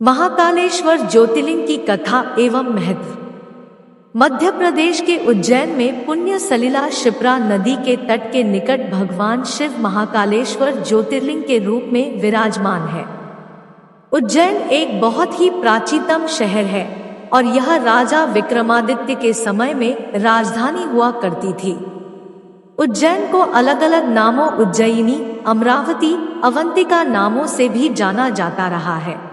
महाकालेश्वर ज्योतिर्लिंग की कथा एवं महत्व। मध्य प्रदेश के उज्जैन में पुण्य सलिला शिप्रा नदी के तट के निकट भगवान शिव महाकालेश्वर ज्योतिर्लिंग के रूप में विराजमान है। उज्जैन एक बहुत ही प्राचीनतम शहर है और यह राजा विक्रमादित्य के समय में राजधानी हुआ करती थी। उज्जैन को अलग अलग नामों उज्जयिनी, अमरावती, अवंतिका नामों से भी जाना जाता रहा है।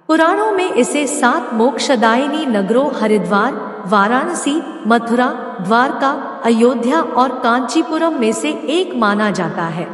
पुराणों में इसे 7 मोक्षदायिनी नगरों हरिद्वार, वाराणसी, मथुरा, द्वारका, अयोध्या और कांचीपुरम में से एक माना जाता है।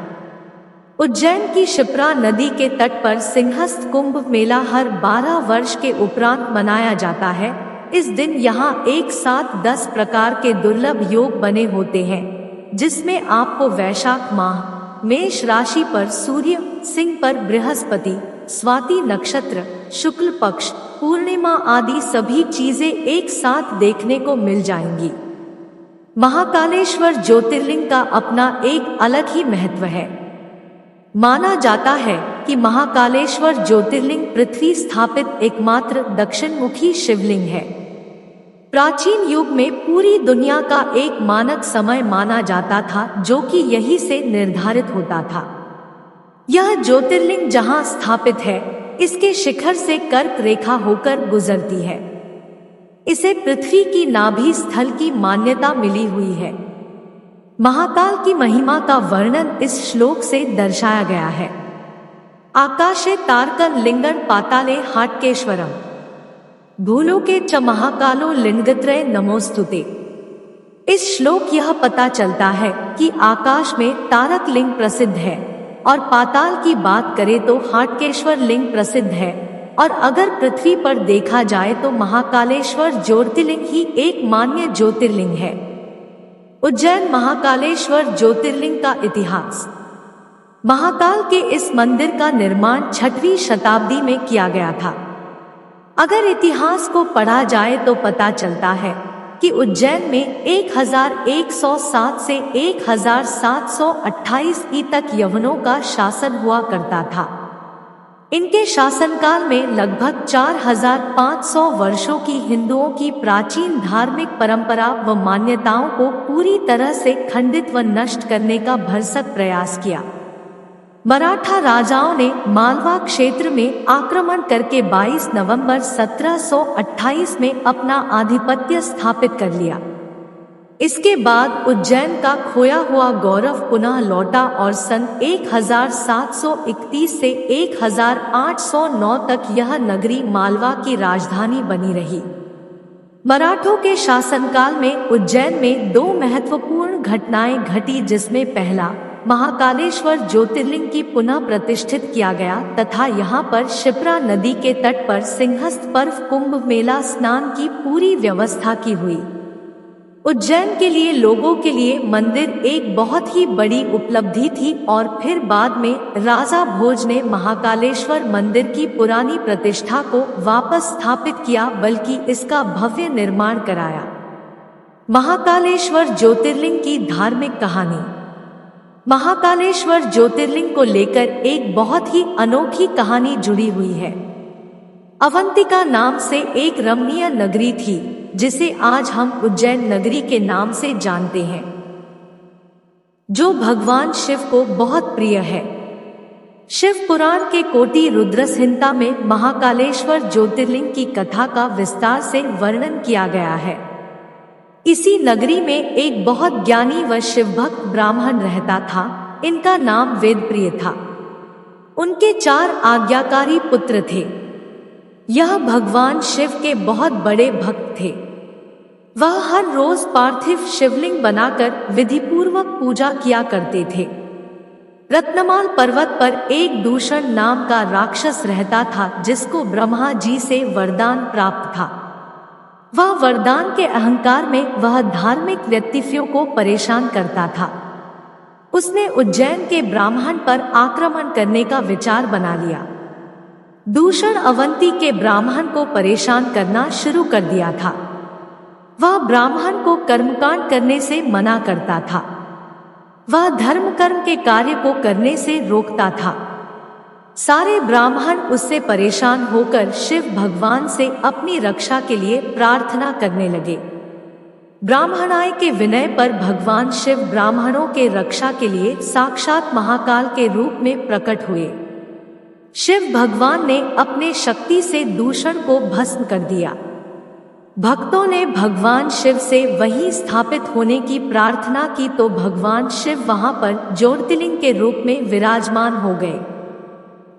उज्जैन की शिप्रा नदी के तट पर सिंहस्थ कुंभ मेला हर 12 वर्ष के उपरांत मनाया जाता है। इस दिन यहाँ एक साथ 10 प्रकार के दुर्लभ योग बने होते हैं, जिसमें आपको वैशाख माह मेष राशि पर सूर्य, सिंह पर बृहस्पति, स्वाति नक्षत्र, शुक्ल पक्ष, पूर्णिमा आदि सभी चीजें एक साथ देखने को मिल जाएंगी। महाकालेश्वर ज्योतिर्लिंग का अपना एक अलग ही महत्व है। माना जाता है कि महाकालेश्वर ज्योतिर्लिंग पृथ्वी स्थापित एकमात्र दक्षिणमुखी शिवलिंग है। प्राचीन युग में पूरी दुनिया का एक मानक समय माना जाता था, जो कि यही से निर्धारित होता था। यह ज्योतिर्लिंग जहां स्थापित है, इसके शिखर से कर्क रेखा होकर गुजरती है। इसे पृथ्वी की नाभि स्थल की मान्यता मिली हुई है। महाकाल की महिमा का वर्णन इस श्लोक से दर्शाया गया है। आकाशे तारकं लिंगं पाताले हाटकेश्वरम, भूलोके च महाकालो लिंगत्रय नमोस्तुते। इस श्लोक यह पता चलता है कि आकाश में तारक लिंग प्रसिद्ध है और पाताल की बात करें तो हाटकेश्वर लिंग प्रसिद्ध है, और अगर पृथ्वी पर देखा जाए तो महाकालेश्वर ज्योतिर्लिंग ही एक मान्य ज्योतिर्लिंग है। उज्जैन महाकालेश्वर ज्योतिर्लिंग का इतिहास। महाकाल के इस मंदिर का निर्माण 6वीं शताब्दी में किया गया था। अगर इतिहास को पढ़ा जाए तो पता चलता है कि उज्जैन में 1107 से 1728 ई तक यवनों का शासन हुआ करता था। इनके शासनकाल में लगभग 4500 वर्षों की हिंदुओं की प्राचीन धार्मिक परंपरा व मान्यताओं को पूरी तरह से खंडित व नष्ट करने का भरसक प्रयास किया। मराठा राजाओं ने मालवा क्षेत्र में आक्रमण करके 22 नवंबर 1728 में अपना आधिपत्य स्थापित कर लिया। इसके बाद उज्जैन का खोया हुआ गौरव पुनः लौटा और सन 1731 से 1809 तक यह नगरी मालवा की राजधानी बनी रही। मराठों के शासनकाल में उज्जैन में 2 महत्वपूर्ण घटनाएं घटी, जिसमें पहला महाकालेश्वर ज्योतिर्लिंग की पुनः प्रतिष्ठित किया गया तथा यहाँ पर शिप्रा नदी के तट पर सिंहस्थ पर्व कुंभ मेला स्नान की पूरी व्यवस्था की हुई। उज्जैन के लिए लोगों के लिए मंदिर एक बहुत ही बड़ी उपलब्धि थी और फिर बाद में राजा भोज ने महाकालेश्वर मंदिर की पुरानी प्रतिष्ठा को वापस स्थापित किया, बल्कि इसका भव्य निर्माण कराया। महाकालेश्वर ज्योतिर्लिंग की धार्मिक कहानी। महाकालेश्वर ज्योतिर्लिंग को लेकर एक बहुत ही अनोखी कहानी जुड़ी हुई है। अवंतिका नाम से एक रमणीय नगरी थी, जिसे आज हम उज्जैन नगरी के नाम से जानते हैं, जो भगवान शिव को बहुत प्रिय है। शिव पुराण के कोटि रुद्र संहिता में महाकालेश्वर ज्योतिर्लिंग की कथा का विस्तार से वर्णन किया गया है। इसी नगरी में एक बहुत ज्ञानी व शिवभक्त ब्राह्मण रहता था। इनका नाम वेदप्रिय था। उनके 4 आज्ञाकारी पुत्र थे। यह भगवान शिव के बहुत बड़े भक्त थे। वह हर रोज पार्थिव शिवलिंग बनाकर विधिपूर्वक पूजा किया करते थे। रत्नमाल पर्वत पर एक दूषण नाम का राक्षस रहता था, जिसको ब्रह्मा जी से वरदान प्राप्त था। वह वरदान के अहंकार में वह धार्मिक व्यक्तियों को परेशान करता था। उसने उज्जैन के ब्राह्मण पर आक्रमण करने का विचार बना लिया। दूषण अवंती के ब्राह्मण को परेशान करना शुरू कर दिया था। वह ब्राह्मण को कर्मकांड करने से मना करता था। वह धर्म कर्म के कार्य को करने से रोकता था। सारे ब्राह्मण उससे परेशान होकर शिव भगवान से अपनी रक्षा के लिए प्रार्थना करने लगे। ब्राह्मणाय के विनय पर भगवान शिव ब्राह्मणों के रक्षा के लिए साक्षात महाकाल के रूप में प्रकट हुए। शिव भगवान ने अपने शक्ति से दूषण को भस्म कर दिया। भक्तों ने भगवान शिव से वहीं स्थापित होने की प्रार्थना की तो भगवान शिव वहां पर ज्योतिर्लिंग के रूप में विराजमान हो गए।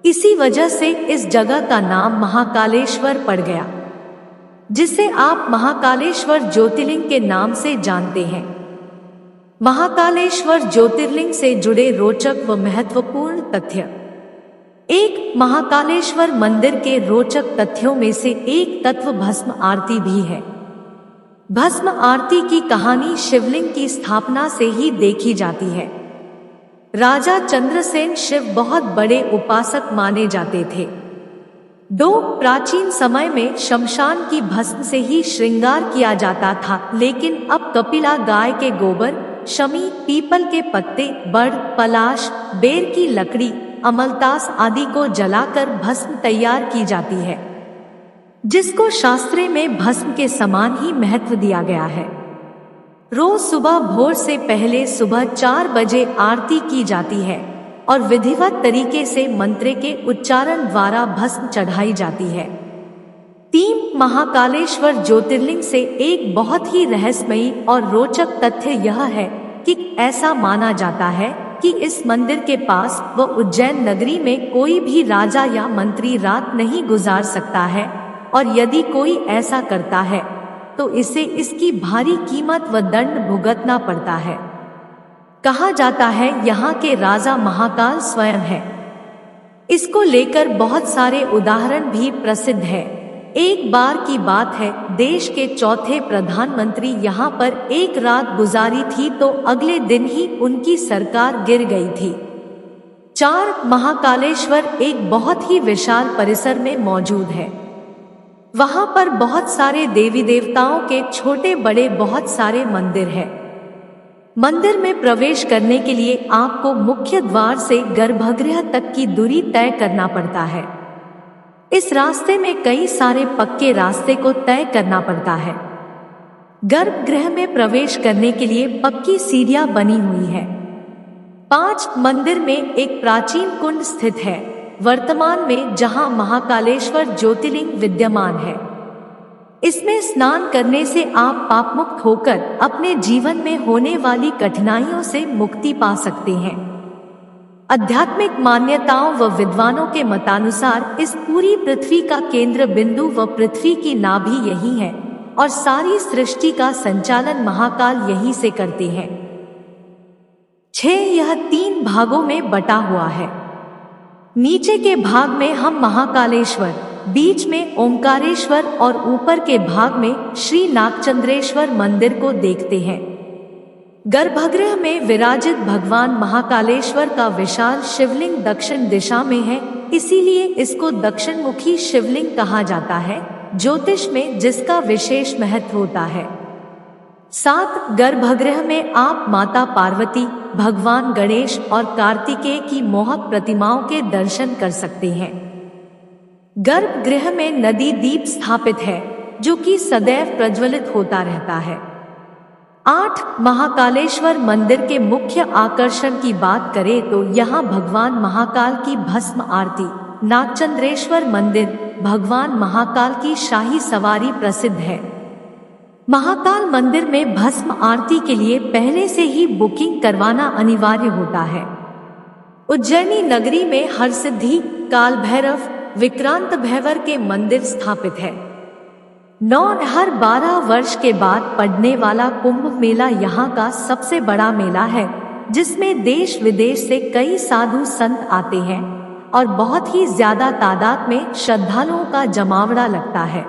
इसी वजह से इस जगह का नाम महाकालेश्वर पड़ गया, जिसे आप महाकालेश्वर ज्योतिर्लिंग के नाम से जानते हैं। महाकालेश्वर ज्योतिर्लिंग से जुड़े रोचक व महत्वपूर्ण तथ्य। एक महाकालेश्वर मंदिर के रोचक तथ्यों में से एक तत्व भस्म आरती भी है। भस्म आरती की कहानी शिवलिंग की स्थापना से ही देखी जाती है। राजा चंद्रसेन शिव बहुत बड़े उपासक माने जाते थे। प्राचीन समय में शमशान की भस्म से ही श्रृंगार किया जाता था, लेकिन अब कपिला गाय के गोबर, शमी, पीपल के पत्ते, बड़, पलाश, बेर की लकड़ी, अमलतास आदि को जलाकर भस्म तैयार की जाती है, जिसको शास्त्रे में भस्म के समान ही महत्व दिया गया है। रोज सुबह भोर से पहले सुबह 4 बजे आरती की जाती है और विधिवत तरीके से मंत्र के उच्चारण द्वारा भस्म चढ़ाई जाती है। 3 महाकालेश्वर ज्योतिर्लिंग से एक बहुत ही रहस्यमयी और रोचक तथ्य यह है कि ऐसा माना जाता है कि इस मंदिर के पास व उज्जैन नगरी में कोई भी राजा या मंत्री रात नहीं गुजार सकता है, और यदि कोई ऐसा करता है तो इसे इसकी भारी कीमत व दंड भुगतना पड़ता है। कहा जाता है यहाँ के राजा महाकाल स्वयं है। इसको लेकर बहुत सारे उदाहरण भी प्रसिद्ध है। एक बार की बात है, देश के चौथे प्रधानमंत्री यहाँ पर एक रात गुजारी थी तो अगले दिन ही उनकी सरकार गिर गई थी। 4 महाकालेश्वर एक बहुत ही विशाल परिसर में मौजूद है। वहाँ पर बहुत सारे देवी देवताओं के छोटे बड़े बहुत सारे मंदिर हैं। मंदिर में प्रवेश करने के लिए आपको मुख्य द्वार से गर्भगृह तक की दूरी तय करना पड़ता है। इस रास्ते में कई सारे पक्के रास्ते को तय करना पड़ता है। गर्भगृह में प्रवेश करने के लिए पक्की सीढ़ियां बनी हुई है। 5 मंदिर में एक प्राचीन कुंड स्थित है वर्तमान में, जहां महाकालेश्वर ज्योतिर्लिंग विद्यमान है। इसमें स्नान करने से आप पापमुक्त होकर अपने जीवन में होने वाली कठिनाइयों से मुक्ति पा सकते हैं। आध्यात्मिक मान्यताओं व विद्वानों के मतानुसार इस पूरी पृथ्वी का केंद्र बिंदु व पृथ्वी की नाभि यही है और सारी सृष्टि का संचालन महाकाल यही से करते हैं। 6 यह 3 भागों में बटा हुआ है। नीचे के भाग में हम महाकालेश्वर, बीच में ओंकारेश्वर और ऊपर के भाग में श्री नागचंद्रेश्वर मंदिर को देखते हैं। गर्भगृह में विराजित भगवान महाकालेश्वर का विशाल शिवलिंग दक्षिण दिशा में है, इसीलिए इसको दक्षिणमुखी शिवलिंग कहा जाता है, ज्योतिष में जिसका विशेष महत्व होता है। 7 गर्भगृह में आप माता पार्वती, भगवान गणेश और कार्तिकेय की मोहक प्रतिमाओं के दर्शन कर सकते हैं। गर्भगृह में नदी दीप स्थापित है जो कि सदैव प्रज्वलित होता रहता है। 8 महाकालेश्वर मंदिर के मुख्य आकर्षण की बात करें तो यहाँ भगवान महाकाल की भस्म आरती, नागचंद्रेश्वर मंदिर, भगवान महाकाल की शाही सवारी प्रसिद्ध है। महाकाल मंदिर में भस्म आरती के लिए पहले से ही बुकिंग करवाना अनिवार्य होता है। उज्जैनी नगरी में हरसिद्धि, काल भैरव, विक्रांत भैवर के मंदिर स्थापित है। हर 12 वर्ष के बाद पड़ने वाला कुंभ मेला यहाँ का सबसे बड़ा मेला है, जिसमें देश विदेश से कई साधु संत आते हैं और बहुत ही ज्यादा तादाद में श्रद्धालुओं का जमावड़ा लगता है।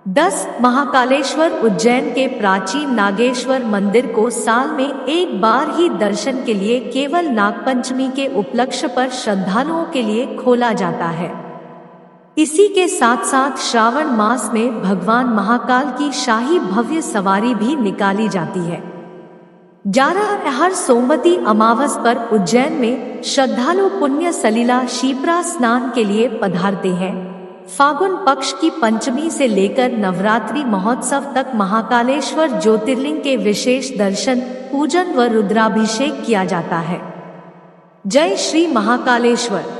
10 महाकालेश्वर उज्जैन के प्राचीन नागेश्वर मंदिर को साल में एक बार ही दर्शन के लिए केवल नागपंचमी के उपलक्ष्य पर श्रद्धालुओं के लिए खोला जाता है। इसी के साथ साथ श्रावण मास में भगवान महाकाल की शाही भव्य सवारी भी निकाली जाती है। हर सोमवती अमावस पर उज्जैन में श्रद्धालु पुण्य सलिला शिप्रा स्नान के लिए पधारते हैं। फागुन पक्ष की पंचमी से लेकर नवरात्रि महोत्सव तक महाकालेश्वर ज्योतिर्लिंग के विशेष दर्शन, पूजन व रुद्राभिषेक किया जाता है। जय श्री महाकालेश्वर।